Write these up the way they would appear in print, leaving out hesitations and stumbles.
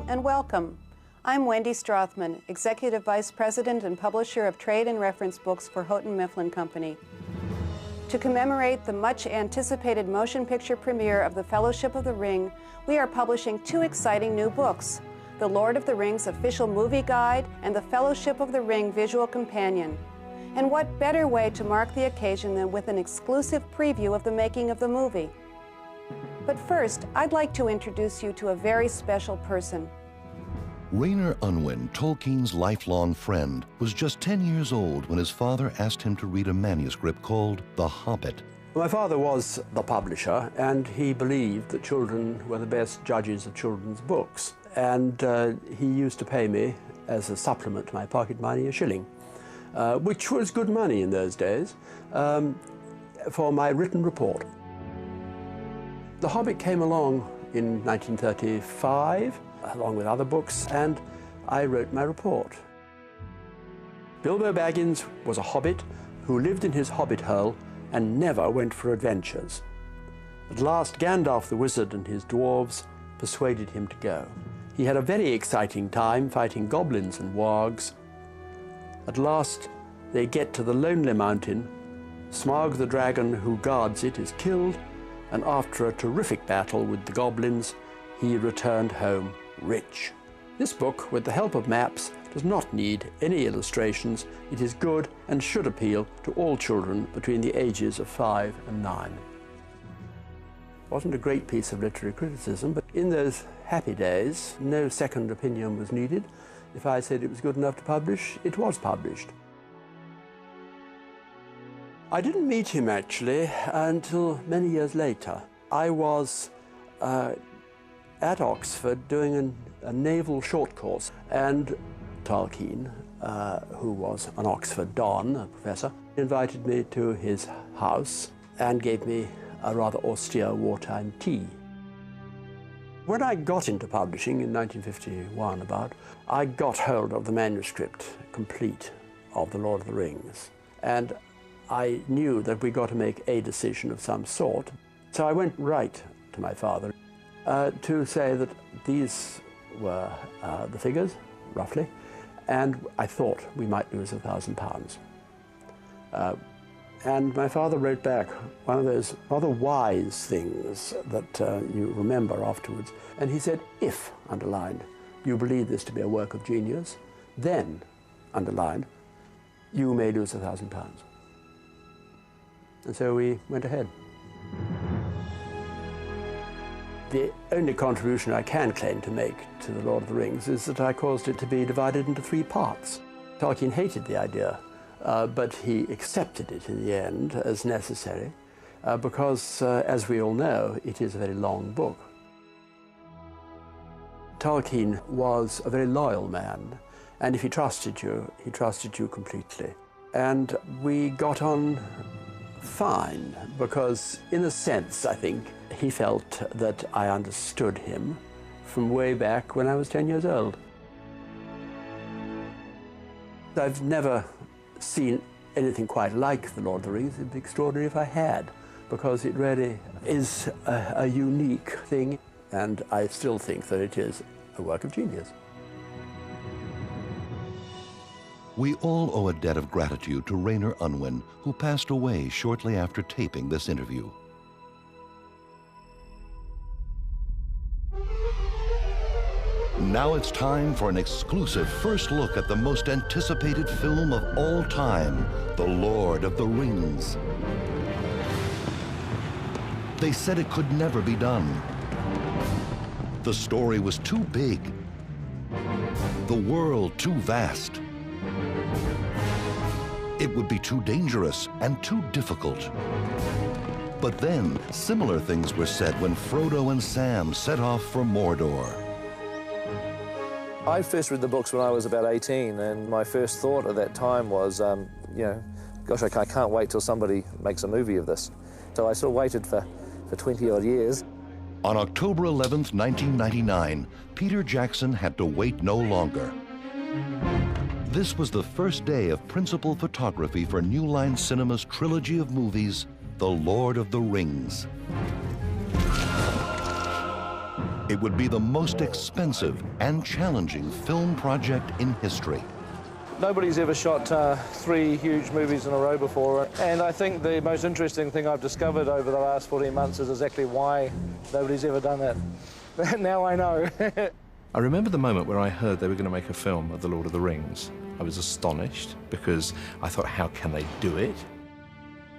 and welcome. I'm Wendy Strothman, Executive Vice President and Publisher of Trade and Reference Books for Houghton Mifflin Company. To commemorate the much-anticipated motion picture premiere of The Fellowship of the Ring, we are publishing two exciting new books, The Lord of the Rings Official Movie Guide and The Fellowship of the Ring Visual Companion. And what better way to mark the occasion than with an exclusive preview of the making of the movie? But first, I'd like to introduce you to a very special person. Rayner Unwin, Tolkien's lifelong friend, was just 10 years old when his father asked him to read a manuscript called The Hobbit. My father was the publisher, and he believed that children were the best judges of children's books. And he used to pay me, as a supplement to my pocket money, a shilling, which was good money in those days, for my written report. The Hobbit came along in 1935, along with other books, and I wrote my report. Bilbo Baggins was a hobbit who lived in his hobbit hole and never went for adventures. At last, Gandalf the wizard and his dwarves persuaded him to go. He had a very exciting time fighting goblins and wargs. At last, they get to the Lonely Mountain. Smaug the dragon who guards it is killed, and after a terrific battle with the goblins, he returned home rich. This book, with the help of maps, does not need any illustrations. It is good and should appeal to all children between the ages of 5 and 9. It wasn't a great piece of literary criticism, but in those happy days, no second opinion was needed. If I said it was good enough to publish, it was published. I didn't meet him, actually, until many years later. I was at Oxford doing a naval short course, and Tolkien, who was an Oxford Don, a professor, invited me to his house and gave me a rather austere wartime tea. When I got into publishing in 1951 I got hold of the manuscript complete of The Lord of the Rings, and I knew that we got to make a decision of some sort. So I went right to my father to say that these were the figures, roughly, and I thought we might lose £1,000. And my father wrote back one of those rather wise things that you remember afterwards. And he said, if, underlined, you believe this to be a work of genius, then, underlined, you may lose £1,000. And so we went ahead. The only contribution I can claim to make to The Lord of the Rings is that I caused it to be divided into 3 parts. Tolkien hated the idea, but he accepted it in the end as necessary, because, as we all know, it is a very long book. Tolkien was a very loyal man, and if he trusted you completely. And we got on fine, because in a sense, I think, he felt that I understood him from way back when I was 10 years old. I've never seen anything quite like The Lord of the Rings. It'd be extraordinary if I had, because it really is a unique thing, and I still think that it is a work of genius. We all owe a debt of gratitude to Rayner Unwin, who passed away shortly after taping this interview. Now it's time for an exclusive first look at the most anticipated film of all time, The Lord of the Rings. They said it could never be done. The story was too big, the world too vast. It would be too dangerous and too difficult. But then, similar things were said when Frodo and Sam set off for Mordor. I first read the books when I was about 18, and my first thought at that time was, you know, gosh, I can't wait till somebody makes a movie of this. So I sort of waited for 20-odd years. On October 11th, 1999, Peter Jackson had to wait no longer. This was the first day of principal photography for New Line Cinema's trilogy of movies, The Lord of the Rings. It would be the most expensive and challenging film project in history. Nobody's ever shot 3 huge movies in a row before, and I think the most interesting thing I've discovered over the last 14 months is exactly why nobody's ever done that. Now I know. I remember the moment where I heard they were going to make a film of The Lord of the Rings. I was astonished because I thought, how can they do it?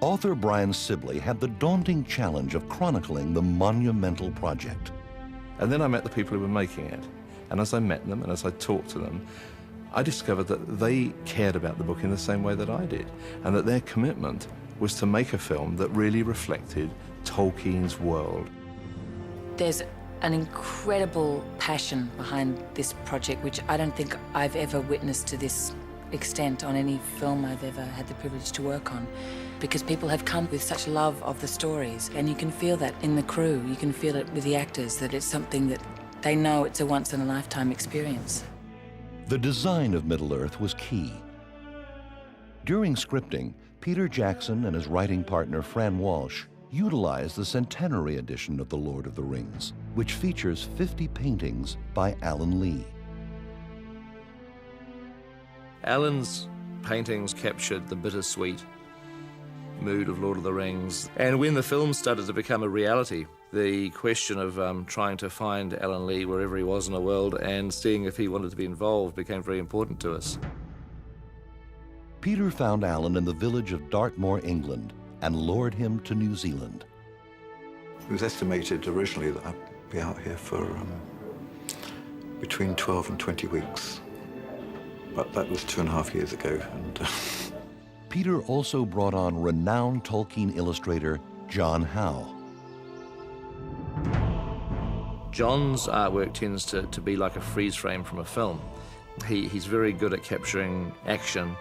Author Brian Sibley had the daunting challenge of chronicling the monumental project. And then I met the people who were making it. And as I met them and as I talked to them, I discovered that they cared about the book in the same way that I did, and that their commitment was to make a film that really reflected Tolkien's world. There's an incredible passion behind this project, which I don't think I've ever witnessed to this extent on any film I've ever had the privilege to work on, because people have come with such love of the stories, and you can feel that in the crew, you can feel it with the actors, that it's something that they know it's a once-in-a-lifetime experience. The design of Middle-earth was key. During scripting, Peter Jackson and his writing partner Fran Walsh utilized the centenary edition of The Lord of the Rings, which features 50 paintings by Alan Lee. Alan's paintings captured the bittersweet mood of Lord of the Rings. And when the film started to become a reality, the question of trying to find Alan Lee wherever he was in the world and seeing if he wanted to be involved became very important to us. Peter found Alan in the village of Dartmoor, England, and lured him to New Zealand. It was estimated originally that I'd be out here for between 12 and 20 weeks. But that was 2.5 years ago. And Peter also brought on renowned Tolkien illustrator John Howe. John's artwork tends to be like a freeze frame from a film. He's very good at capturing action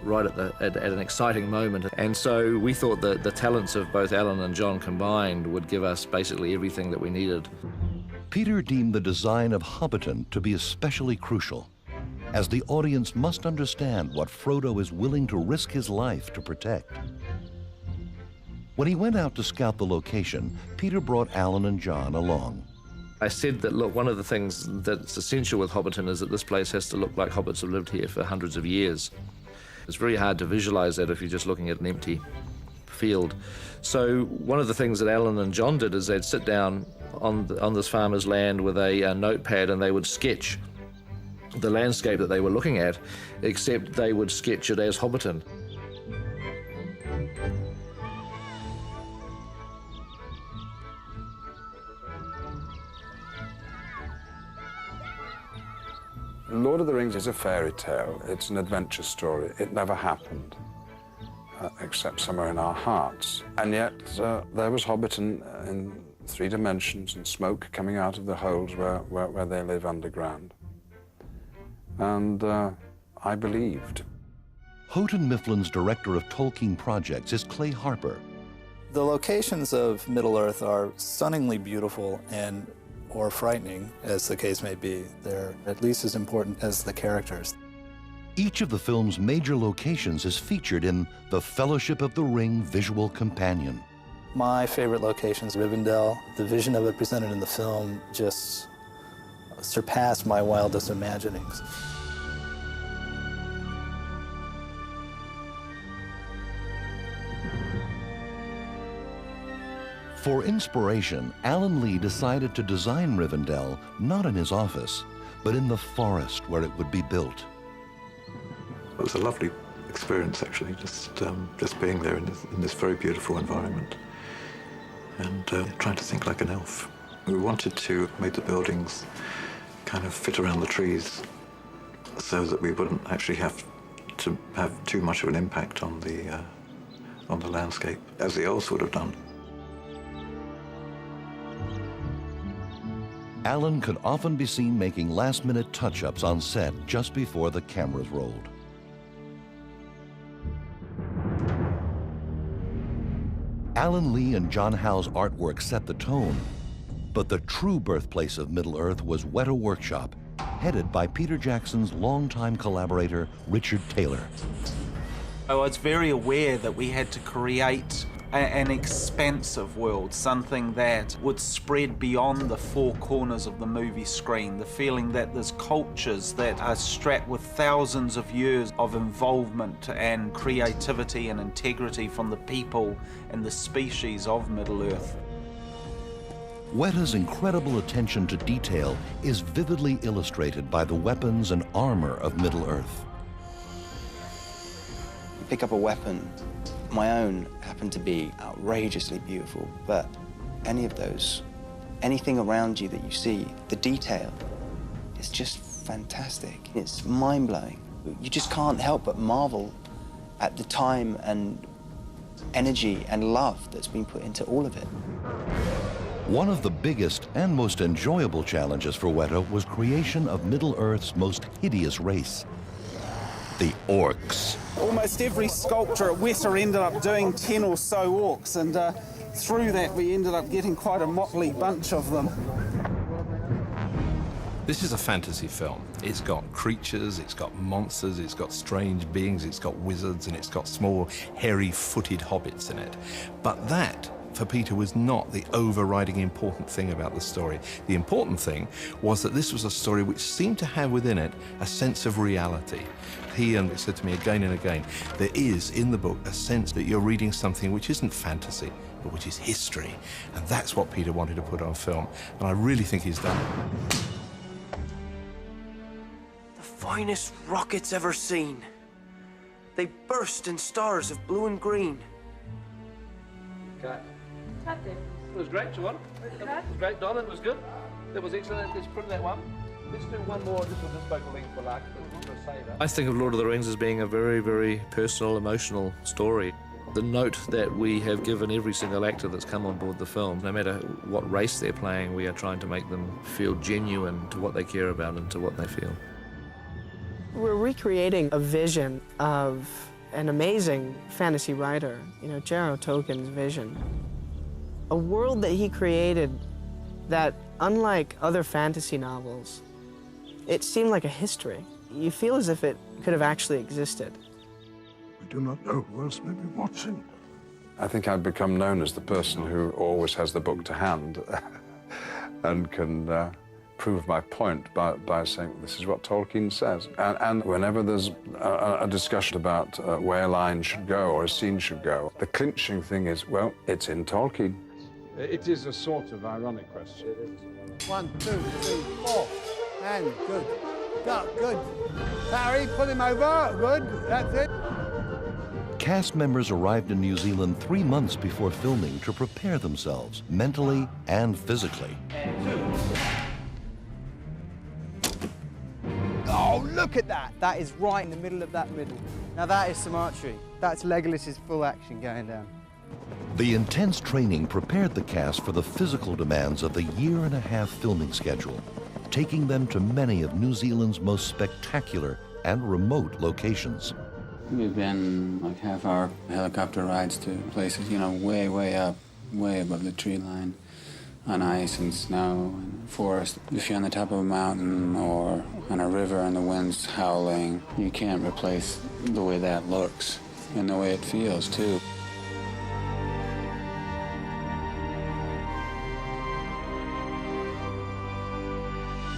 right at an exciting moment. And so we thought that the talents of both Alan and John combined would give us basically everything that we needed. Peter deemed the design of Hobbiton to be especially crucial, as the audience must understand what Frodo is willing to risk his life to protect. When he went out to scout the location, Peter brought Alan and John along. I said that, look, one of the things that's essential with Hobbiton is that this place has to look like hobbits have lived here for hundreds of years. It's very hard to visualize that if you're just looking at an empty field. So one of the things that Alan and John did is they'd sit down on this farmer's land with a notepad, and they would sketch the landscape that they were looking at, except they would sketch it as Hobbiton. Lord of the Rings is a fairy tale. It's an adventure story. It never happened, except somewhere in our hearts. And yet there was Hobbiton in 3 dimensions and smoke coming out of the holes where they live underground. And I believed. Houghton Mifflin's director of Tolkien projects is Clay Harper. The locations of Middle-earth are stunningly beautiful or frightening, as the case may be. They're at least as important as the characters. Each of the film's major locations is featured in the Fellowship of the Ring visual companion. My favorite location is Rivendell. The vision of it presented in the film just surpassed my wildest imaginings. For inspiration, Alan Lee decided to design Rivendell not in his office, but in the forest where it would be built. it was a lovely experience, actually, just being there in this very beautiful environment and trying to think like an elf. We wanted to make the buildings kind of fit around the trees so that we wouldn't actually have to have too much of an impact on the landscape, as the elves would have done. Alan could often be seen making last-minute touch-ups on set just before the cameras rolled. Alan Lee and John Howe's artwork set the tone, but the true birthplace of Middle-earth was Weta Workshop, headed by Peter Jackson's longtime collaborator, Richard Taylor. I was very aware that we had to create an expansive world, something that would spread beyond the four corners of the movie screen, the feeling that there's cultures that are strapped with thousands of years of involvement and creativity and integrity from the people and the species of Middle-earth. Weta's incredible attention to detail is vividly illustrated by the weapons and armor of Middle-earth. Pick up a weapon. My own happened to be outrageously beautiful, but any of those, anything around you that you see, the detail is just fantastic. It's mind-blowing. You just can't help but marvel at the time and energy and love that's been put into all of it. One of the biggest and most enjoyable challenges for Weta was creation of Middle-earth's most hideous race, the orcs. Almost every sculpture at Weta ended up doing 10 or so orcs, and through that we ended up getting quite a motley bunch of them. This is a fantasy film. It's got creatures, it's got monsters, it's got strange beings, it's got wizards, and it's got small, hairy-footed hobbits in it. But that, for Peter, was not the overriding important thing about the story. The important thing was that this was a story which seemed to have within it a sense of reality. He said to me again and again, there is in the book a sense that you're reading something which isn't fantasy, but which is history. And that's what Peter wanted to put on film, and I really think he's done it. The finest rockets ever seen. They burst in stars of blue and green. Okay. It was great, Joanna. It was great, Donna. It was good. That was excellent. Let's print that one. Let's do one more. This one just vocal length for luck. I think of Lord of the Rings as being a very, very personal, emotional story. The note that we have given every single actor that's come on board the film, no matter what race they're playing, we are trying to make them feel genuine to what they care about and to what they feel. We're recreating a vision of an amazing fantasy writer, J.R.R. Tolkien's vision. A world that he created that, unlike other fantasy novels, it seemed like a history. You feel as if it could have actually existed. We do not know who else may be watching. I think I've become known as the person who always has the book to hand and can prove my point by saying, this is what Tolkien says. And whenever there's a discussion about where a line should go or a scene should go, the clinching thing is, well, it's in Tolkien. It is a sort of ironic question. 1, 2, 3, 4. And good. Good. Barry, put him over. Good. That's it. Cast members arrived in New Zealand 3 months before filming to prepare themselves mentally and physically. Oh, look at that. That is right in the middle of that middle. Now that is some archery. That's Legolas's full action going down. The intense training prepared the cast for the physical demands of the year-and-a-half filming schedule, taking them to many of New Zealand's most spectacular and remote locations. We've been like half-hour helicopter rides to places, way, way up, way above the tree line, on ice and snow and forest. If you're on the top of a mountain or on a river and the wind's howling, you can't replace the way that looks and the way it feels, too.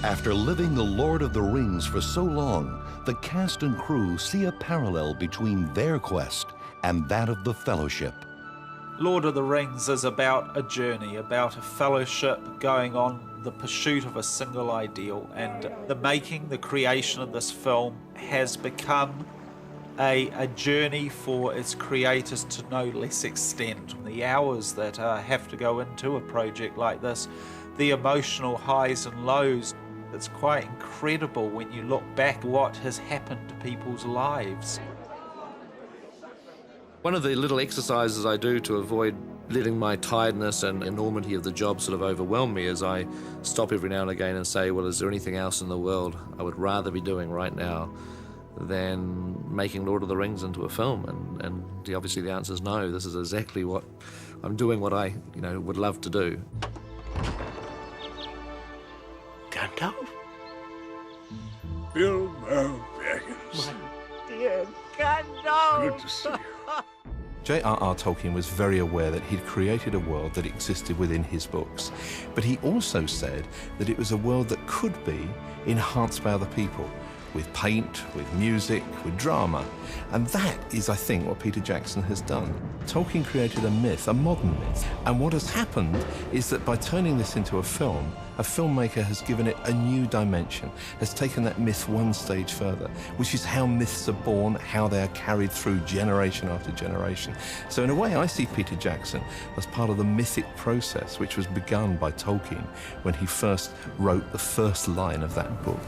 After living the Lord of the Rings for so long, the cast and crew see a parallel between their quest and that of the Fellowship. Lord of the Rings is about a journey, about a fellowship going on the pursuit of a single ideal, and the creation of this film has become a journey for its creators to no less extent. The hours that have to go into a project like this, the emotional highs and lows, it's quite incredible when you look back what has happened to people's lives. One of the little exercises I do to avoid letting my tiredness and enormity of the job sort of overwhelm me is I stop every now and again and say, well, is there anything else in the world I would rather be doing right now than making Lord of the Rings into a film? And obviously the answer is no. This is exactly what I'm doing, what I would love to do. Gandalf? Bilbo Baggins. My dear Gandalf! Good to see you. J.R.R. Tolkien was very aware that he'd created a world that existed within his books, but he also said that it was a world that could be enhanced by other people, with paint, with music, with drama. And that is, I think, what Peter Jackson has done. Tolkien created a myth, a modern myth. And what has happened is that by turning this into a film, a filmmaker has given it a new dimension, has taken that myth one stage further, which is how myths are born, how they are carried through generation after generation. So in a way, I see Peter Jackson as part of the mythic process, which was begun by Tolkien when he first wrote the first line of that book.